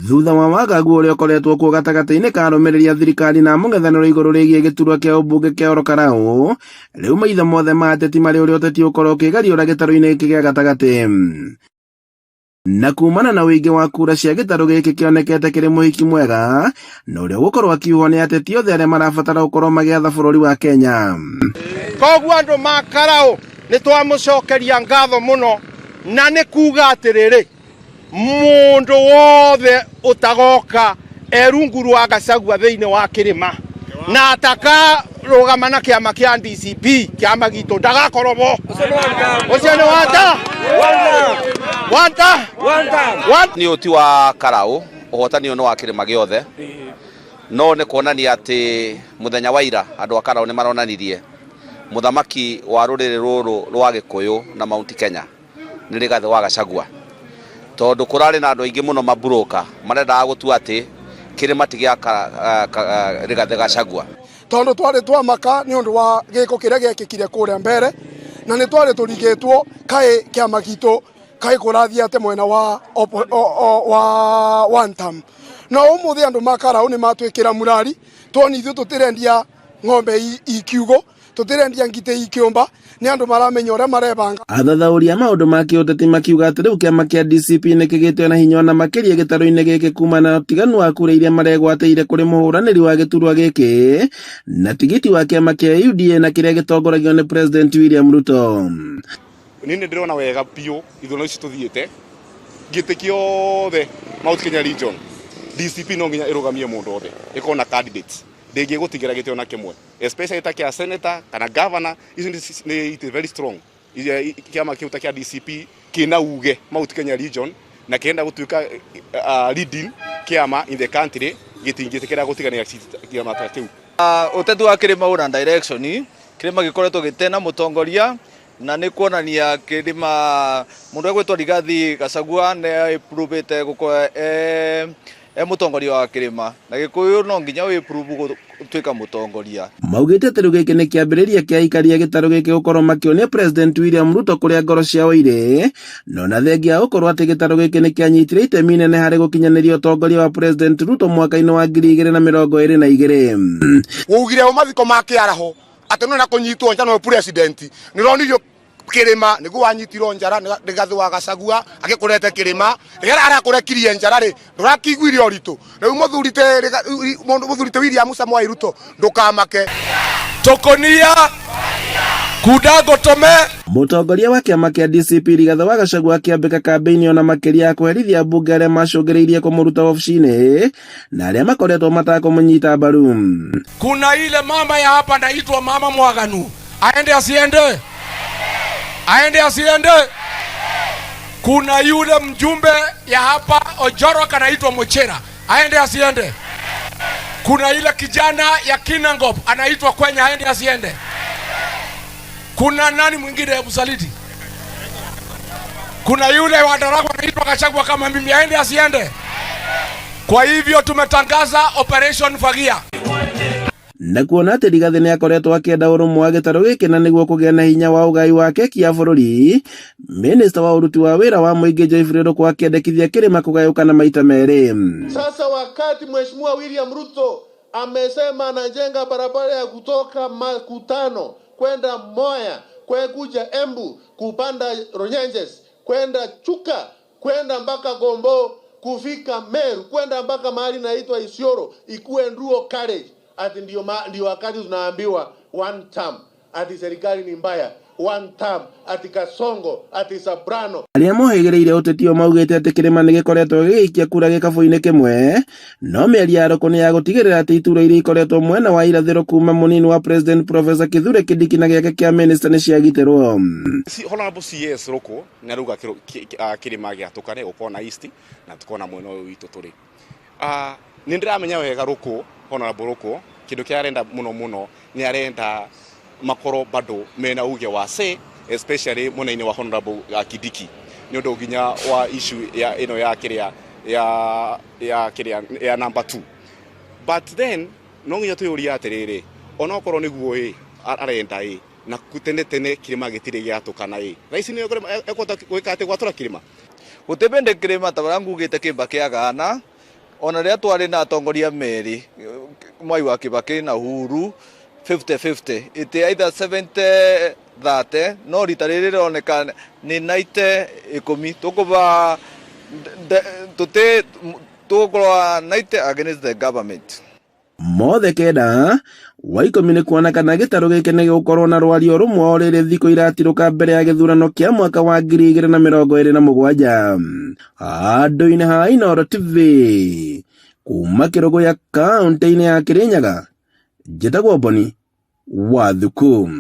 thutha wa wagagu uria ukoretwo kuo gatagati-ini ka arumiriri thirikari na mung'ethaniro iguru rigie giturwa kia ubunge kia Olokarau, riu maitho mothe ma ateti mari uria uteti ukorwo ukigariura gitaru-ini giki gia gatagati. Na kumana na wingi wa kura cia gitaru giki kionekete kiri muhiki mwega na uria gukorwo akiuhwo ni ateti othe aria marabatara gukorwo magiatha bururi wa Kenya. Koguo andu makarau ni twamucokeria ngatho muno na ni kuga atiriri mundu wothe utagoka erungu rwa Gachagua thiini wa kirima na ataka rugama na kiama kia DCP kiama gitu ndagakorobo ucio ni wanta ni uti wa Karau uhotani ono wa kirima giothe no ni kuonania ati muthenya wa ira andu a Karau ni maronanirie muthamaki wa ruriri ruru rwa Gikuyu na Mount Kenya ni Rigathi wa Gachagua tondu kurari na andu aingi muno maburoka marenda gutua ati kirima tigia Rigathi Gachagua tondu twari twamaka ni undu wa giko kiria gekikire kuria mbere na ni twari turigitwo kai kiama gitu kai kurathia ate mwena wa one term no umuthi andu makarau ni matwikira murari twoni ithu tutirendia ng'ombe ikiugo tutirendia ngite ikiumba ni andu maramenya uria marebanga. Athathauria maundu ma kiuteti makiuga ati riu kiama kia DCP ni kigitwe na hinya na makiria gitaru-ini giki kumana na utiganu wa kura iria maregwateire kuri muhuraniri wa giturwa giki na tigiti wa kiama kia UDA na kiria gitongoragio ni President William Ruto. Nini ndirona wega piu ithuno ici tuthiite ngite kiothe Mount Kenya region DCP no nginya irugamie mundu othe ikona candidates ndingi gutigira gitio na kimwe especially ta kia senator kana governor it is very strong kiama kiuta kia DCP kina uge Mount Kenya region na kienda gutuika leading kiama in the country gitingitikira gutigania kiama ta kiu utetu wa kirima una direction kirima gikoretwo gitena mutongoria na ni kuonania kirima mundu egwetwo Rigathi Gachagua ne provete guko mutongoria wa kirima na Gikuyu no nginya wi prove gutwika mutongoria. Maugite ati riu giki ni kiambiriria kia ikaria gitaru giki gukorwo makionia President William Ruto kuria ngoro ciao ire no na thengia gukorwo ati gitaru giki ni kianyitire itemi nene hari gukinyaniria utongoria wa President Ruto mwaka-ini wa 2022. Ugire umathiko makiaraho ati no na kunyitwo nja no president ni ronirio kirima niguo wanyitirwo njara Rigathi wa Gachagua agikurete kirima rigira arakurekirie njara ri ndurakiguire oritu riu muthurite William Samoei Ruto ndukamake tokonia kudago tome. Mutongoria wa kiama kia DCP Rigathi wa Gachagua akiambika kambeini ona makiria ya kuherithia mbunge aria macungiriirie kumuruta oficini na aria makoretwo matakumunyita mbaru. Kuna ile mama ya hapa ndaitwa mama Mwaganu aende asiende kuna yule mjumbe ya hapa Ojoro kanaitwa Mochera aende asiende, kuna ile kijana ya Kinangop anaitwa Kwenya aende asiende, kuna nani mwingine ya Busaliti, kuna yule wa Ndaragwa anaitwa Gachagua kama mimi aende asiende. Kwa hivyo tumetangaza Operation Fagia. Na kuona ati Rigathi ni akoretwo akienda urumwe wa gitaru giki na niguo kugia na hinya wa ugai wa keki ya bururi, Minister wa uruti wa wira wa muingi Geoffrey Ruku akiendekithia kirima kugayuka na maita meri. Sasa wakati Mheshimiwa William Ruto amesema anajenga barabara ya kutoka Makutano kwenda Moya, kuja Embu, kupanda Ronyenjes, kwenda Chuka, kwenda mpaka Gombo, kufika Meru, kwenda mpaka mahali naitwa Isiolo, ikuwe Nduo College. Ati ndio wakati tunaambiwa one term, ati serikali ni mbaya, one term, ati Kasongo, ati Soprano. Aria mohegereire utetio maugite ati kirima ni gikoretwo gigikia kura gikabu-ini kimwe no miaria ya Ruku ni ya gutigirira ati itura iria ikoretwo mwena wa irathiro kuma munini wa President Professor Kithure Kindiki na giake kia minister ni ciagitirwo. Honorable CS Ruku na ruga kirima giatukane ukona east na tukona mwena witu turi ni ndiramenya wega Ruku Honorable Ruku kindu kia arenda muno ni arenda makoro bado mena uge wa say especially munaini wa Honorable Kindiki ni undu nginya wa issue ya ino ya kiria ya number 2 but then no nginya tuyuria atiriri ona okorwo niguo arenda na tene kirima gitire giatukana raisi ni ekota gwika ati gwatura kirima gutebende kirima tabara ngugite kimba kia gana ona ria twari na atongoria meri Mwai wa Kibaki na Uhuru 50-50 iti either 70-30 no rita riri roneka ni 90-10 tukuva tukorwa 90 against the government. Mothe kenda wa ikumi ni kuonekana gitaro giki ni gukorwo na rwario rumwe o riri thiko iratiruka mbere ya githurano kia mwaka wa 2027 handu-ini ha Inooro TV kuma Kiruguya kaunti-ini ya Kirinyaga njitagwo Boni Wathuku.